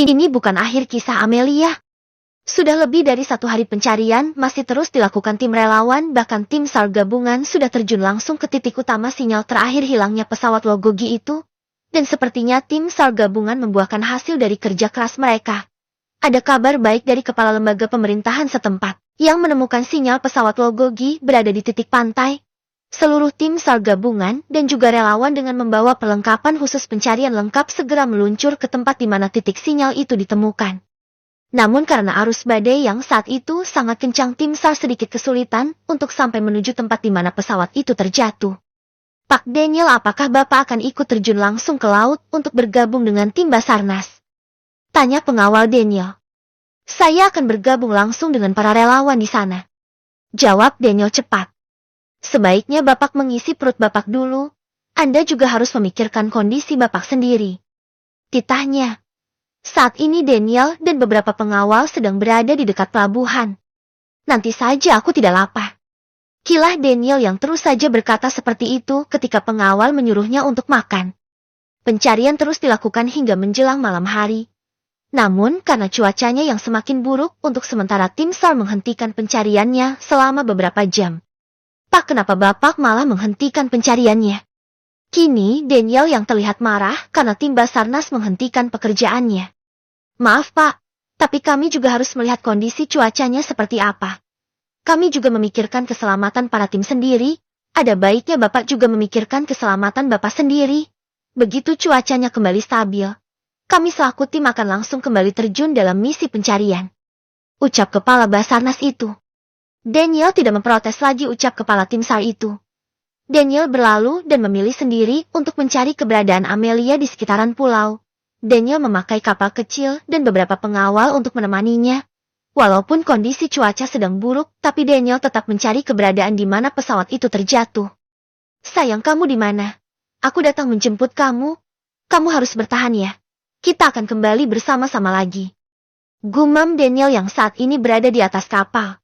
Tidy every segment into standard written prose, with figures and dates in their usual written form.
Ini bukan akhir kisah Amelia. Sudah lebih dari 1 hari pencarian masih terus dilakukan tim relawan, bahkan tim SAR gabungan sudah terjun langsung ke titik utama sinyal terakhir hilangnya pesawat Logogi itu. Dan sepertinya tim SAR gabungan membuahkan hasil dari kerja keras mereka. Ada kabar baik dari kepala lembaga pemerintahan setempat, yang menemukan sinyal pesawat Logogi berada di titik pantai. Seluruh tim SAR gabungan dan juga relawan dengan membawa perlengkapan khusus pencarian lengkap segera meluncur ke tempat di mana titik sinyal itu ditemukan. Namun karena arus badai yang saat itu sangat kencang, tim SAR sedikit kesulitan untuk sampai menuju tempat di mana pesawat itu terjatuh. Pak Daniel, apakah Bapak akan ikut terjun langsung ke laut untuk bergabung dengan tim Basarnas? Tanya pengawal Daniel. Saya akan bergabung langsung dengan para relawan di sana. Jawab Daniel cepat. Sebaiknya Bapak mengisi perut Bapak dulu. Anda juga harus memikirkan kondisi Bapak sendiri. Titahnya. Saat ini Daniel dan beberapa pengawal sedang berada di dekat pelabuhan. Nanti saja, aku tidak lapar. Kilah Daniel yang terus saja berkata seperti itu ketika pengawal menyuruhnya untuk makan. Pencarian terus dilakukan hingga menjelang malam hari. Namun karena cuacanya yang semakin buruk, untuk sementara tim SAR menghentikan pencariannya selama beberapa jam. Pak, kenapa Bapak malah menghentikan pencariannya? Kini Daniel yang terlihat marah karena tim Basarnas menghentikan pekerjaannya. Maaf Pak, tapi kami juga harus melihat kondisi cuacanya seperti apa. Kami juga memikirkan keselamatan para tim sendiri. Ada baiknya Bapak juga memikirkan keselamatan Bapak sendiri. Begitu cuacanya kembali stabil, kami selaku tim akan langsung kembali terjun dalam misi pencarian. Ucap kepala Basarnas itu. Daniel tidak memprotes lagi ucap kepala tim SAR itu. Daniel berlalu dan memilih sendiri untuk mencari keberadaan Amelia di sekitaran pulau. Daniel memakai kapal kecil dan beberapa pengawal untuk menemaninya. Walaupun kondisi cuaca sedang buruk, tapi Daniel tetap mencari keberadaan di mana pesawat itu terjatuh. Sayang, kamu di mana? Aku datang menjemput kamu. Kamu harus bertahan ya. Kita akan kembali bersama-sama lagi. Gumam Daniel yang saat ini berada di atas kapal.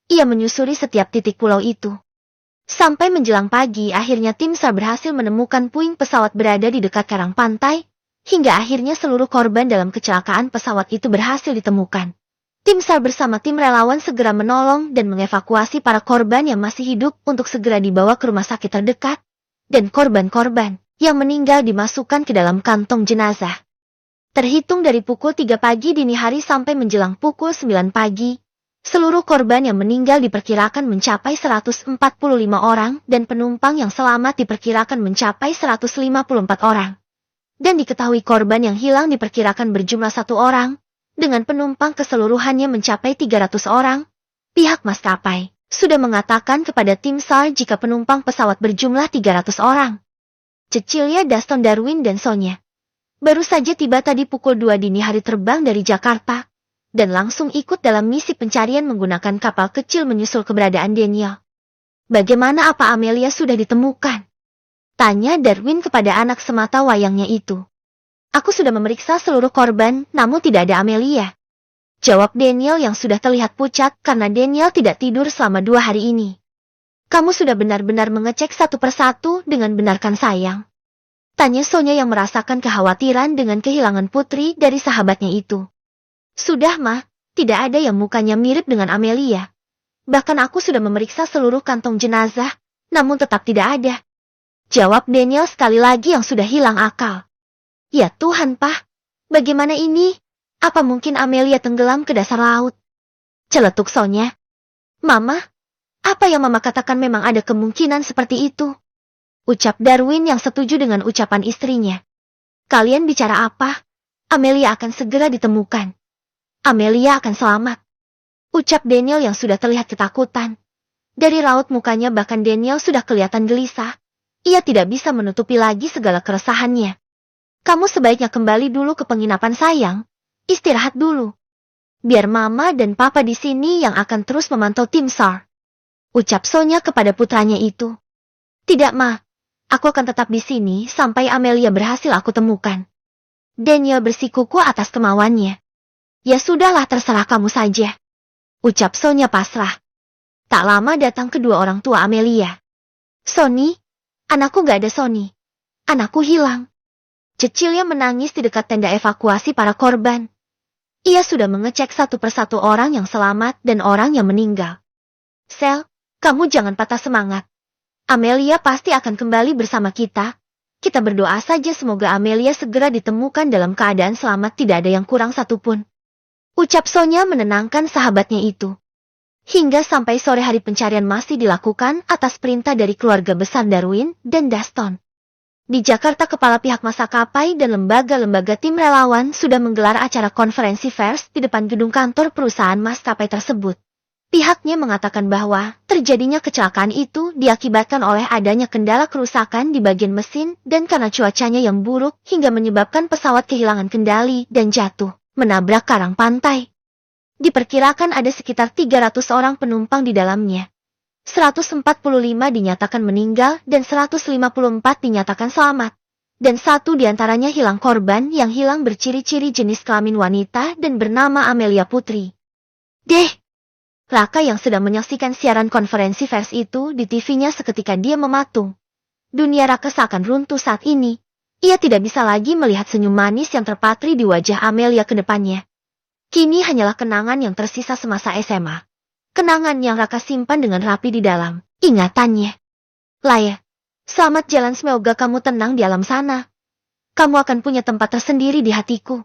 Ia menyusuri setiap titik pulau itu. Sampai menjelang pagi, akhirnya tim SAR berhasil menemukan puing pesawat berada di dekat karang pantai. Hingga akhirnya seluruh korban dalam kecelakaan pesawat itu berhasil ditemukan. Tim SAR bersama tim relawan segera menolong dan mengevakuasi para korban yang masih hidup untuk segera dibawa ke rumah sakit terdekat. Dan korban-korban yang meninggal dimasukkan ke dalam kantong jenazah. Terhitung dari pukul 3 pagi dini hari sampai menjelang pukul 9 pagi, seluruh korban yang meninggal diperkirakan mencapai 145 orang dan penumpang yang selamat diperkirakan mencapai 154 orang. Dan diketahui korban yang hilang diperkirakan berjumlah 1 orang, dengan penumpang keseluruhannya mencapai 300 orang. Pihak maskapai sudah mengatakan kepada tim SAR jika penumpang pesawat berjumlah 300 orang. Cecilia, Daston, Darwin, dan Sonya baru saja tiba tadi pukul 2 dini hari terbang dari Jakarta, dan langsung ikut dalam misi pencarian menggunakan kapal kecil menyusul keberadaan Daniel. Bagaimana, apa Amelia sudah ditemukan? Tanya Darwin kepada anak semata wayangnya itu. Aku sudah memeriksa seluruh korban, namun tidak ada Amelia. Jawab Daniel yang sudah terlihat pucat karena Daniel tidak tidur selama 2 hari ini. Kamu sudah benar-benar mengecek satu persatu dengan benar kan sayang? Tanya Sonya yang merasakan kekhawatiran dengan kehilangan putri dari sahabatnya itu. Sudah mah, tidak ada yang mukanya mirip dengan Amelia. Bahkan aku sudah memeriksa seluruh kantong jenazah, namun tetap tidak ada. Jawab Daniel sekali lagi yang sudah hilang akal. Ya Tuhan, Pak. Bagaimana ini? Apa mungkin Amelia tenggelam ke dasar laut? Celetuk Sonya. Mama, apa yang Mama katakan memang ada kemungkinan seperti itu. Ucap Darwin yang setuju dengan ucapan istrinya. Kalian bicara apa? Amelia akan segera ditemukan. Amelia akan selamat. Ucap Daniel yang sudah terlihat ketakutan. Dari raut mukanya bahkan Daniel sudah kelihatan gelisah. Ia tidak bisa menutupi lagi segala keresahannya. Kamu sebaiknya kembali dulu ke penginapan sayang. Istirahat dulu. Biar Mama dan Papa di sini yang akan terus memantau tim SAR. Ucap Sonya kepada putranya itu. Tidak, Ma. Aku akan tetap di sini sampai Amelia berhasil aku temukan. Daniel bersikuku atas kemauannya. Ya sudahlah, terserah kamu saja. Ucap Sonya pasrah. Tak lama datang kedua orang tua Amelia. Sony, anakku gak ada Sony. Anakku hilang. Cecilia menangis di dekat tenda evakuasi para korban. Ia sudah mengecek satu persatu orang yang selamat dan orang yang meninggal. Sel, kamu jangan patah semangat. Amelia pasti akan kembali bersama kita. Kita berdoa saja semoga Amelia segera ditemukan dalam keadaan selamat, tidak ada yang kurang satupun. Ucap Sonya menenangkan sahabatnya itu. Hingga sampai sore hari pencarian masih dilakukan atas perintah dari keluarga besar Darwin dan Daston. Di Jakarta, kepala pihak maskapai dan lembaga-lembaga tim relawan sudah menggelar acara konferensi pers di depan gedung kantor perusahaan maskapai tersebut. Pihaknya mengatakan bahwa terjadinya kecelakaan itu diakibatkan oleh adanya kendala kerusakan di bagian mesin dan karena cuacanya yang buruk hingga menyebabkan pesawat kehilangan kendali dan jatuh, menabrak karang pantai. Diperkirakan ada sekitar 300 orang penumpang di dalamnya. 145 dinyatakan meninggal dan 154 dinyatakan selamat. Dan satu diantaranya hilang. Korban yang hilang berciri-ciri jenis kelamin wanita dan bernama Amelia Putri. Raka yang sedang menyaksikan siaran konferensi pers itu di TV-nya seketika dia mematung. Dunia Raka seakan runtuh saat ini. Ia tidak bisa lagi melihat senyum manis yang terpatri di wajah Amelia ke depannya. Kini hanyalah kenangan yang tersisa semasa SMA. Kenangan yang Raka simpan dengan rapi di dalam ingatannya. Laya, selamat jalan, semoga kamu tenang di alam sana. Kamu akan punya tempat tersendiri di hatiku.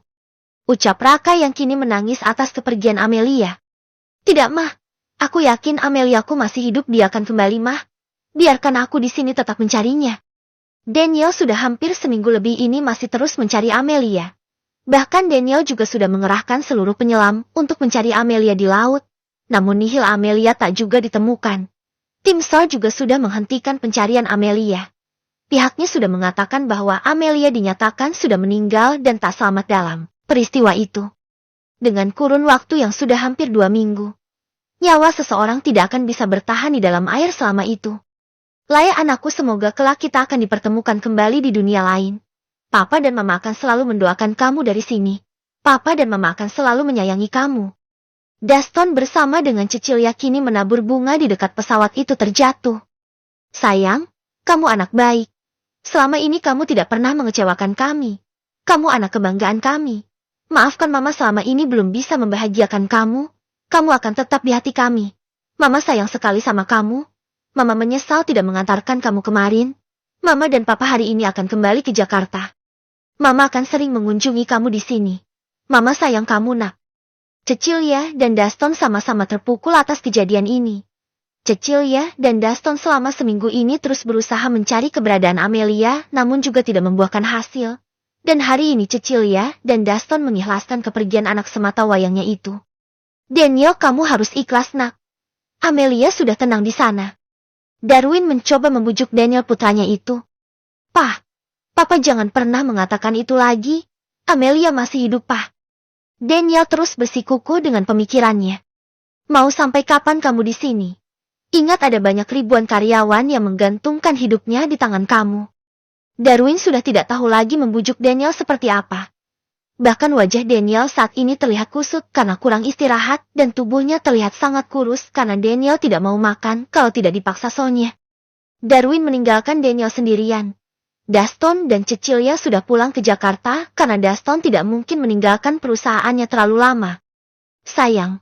Ucap Raka yang kini menangis atas kepergian Amelia. Tidak, Mah. Aku yakin Ameliaku masih hidup, dia akan kembali, Mah. Biarkan aku di sini tetap mencarinya. Daniel sudah hampir seminggu lebih ini masih terus mencari Amelia. Bahkan Daniel juga sudah mengerahkan seluruh penyelam untuk mencari Amelia di laut. Namun nihil, Amelia tak juga ditemukan. Tim SAR juga sudah menghentikan pencarian Amelia. Pihaknya sudah mengatakan bahwa Amelia dinyatakan sudah meninggal dan tak selamat dalam peristiwa itu. Dengan kurun waktu yang sudah hampir 2 minggu, nyawa seseorang tidak akan bisa bertahan di dalam air selama itu. Laya anakku, semoga kelak kita akan dipertemukan kembali di dunia lain. Papa dan Mama akan selalu mendoakan kamu dari sini. Papa dan Mama akan selalu menyayangi kamu. Daston bersama dengan Cecilia kini menabur bunga di dekat pesawat itu terjatuh. Sayang, kamu anak baik. Selama ini kamu tidak pernah mengecewakan kami. Kamu anak kebanggaan kami. Maafkan Mama selama ini belum bisa membahagiakan kamu. Kamu akan tetap di hati kami. Mama sayang sekali sama kamu. Mama menyesal tidak mengantarkan kamu kemarin. Mama dan Papa hari ini akan kembali ke Jakarta. Mama akan sering mengunjungi kamu di sini. Mama sayang kamu, nak. Cecilia dan Daston sama-sama terpukul atas kejadian ini. Cecilia dan Daston selama seminggu ini terus berusaha mencari keberadaan Amelia, namun juga tidak membuahkan hasil. Dan hari ini Cecilia dan Daston mengikhlaskan kepergian anak semata wayangnya itu. Daniel, kamu harus ikhlas, nak. Amelia sudah tenang di sana. Darwin mencoba membujuk Daniel, putranya itu. Papa jangan pernah mengatakan itu lagi. Amelia masih hidup, Pak. Daniel terus bersikukuh dengan pemikirannya. Mau sampai kapan kamu di sini? Ingat, ada banyak ribuan karyawan yang menggantungkan hidupnya di tangan kamu. Darwin sudah tidak tahu lagi membujuk Daniel seperti apa. Bahkan wajah Daniel saat ini terlihat kusut karena kurang istirahat dan tubuhnya terlihat sangat kurus karena Daniel tidak mau makan kalau tidak dipaksa Sonya. Darwin meninggalkan Daniel sendirian. Daston dan Cecilia sudah pulang ke Jakarta karena Daston tidak mungkin meninggalkan perusahaannya terlalu lama. Sayang,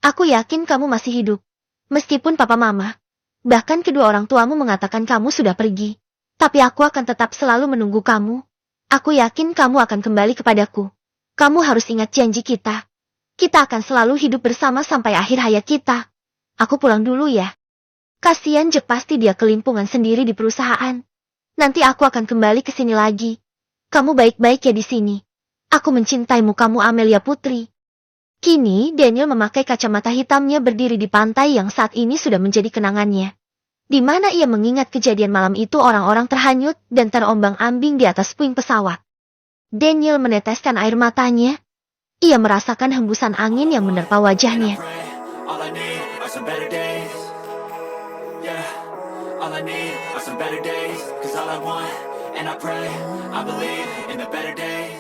aku yakin kamu masih hidup. Meskipun Papa Mama, bahkan kedua orang tuamu mengatakan kamu sudah pergi. Tapi aku akan tetap selalu menunggu kamu. Aku yakin kamu akan kembali kepadaku. Kamu harus ingat janji kita. Kita akan selalu hidup bersama sampai akhir hayat kita. Aku pulang dulu ya. Kasian Jack, pasti dia kelimpungan sendiri di perusahaan. Nanti aku akan kembali ke sini lagi. Kamu baik-baik ya di sini. Aku mencintaimu, kamu Amelia Putri. Kini Daniel memakai kacamata hitamnya berdiri di pantai yang saat ini sudah menjadi kenangannya. Di mana ia mengingat kejadian malam itu, orang-orang terhanyut dan terombang-ambing di atas puing pesawat. Daniel meneteskan air matanya. Ia merasakan hembusan angin yang menerpa wajahnya. All I need are some better days, 'cause all I want, and I pray, I believe in the better days.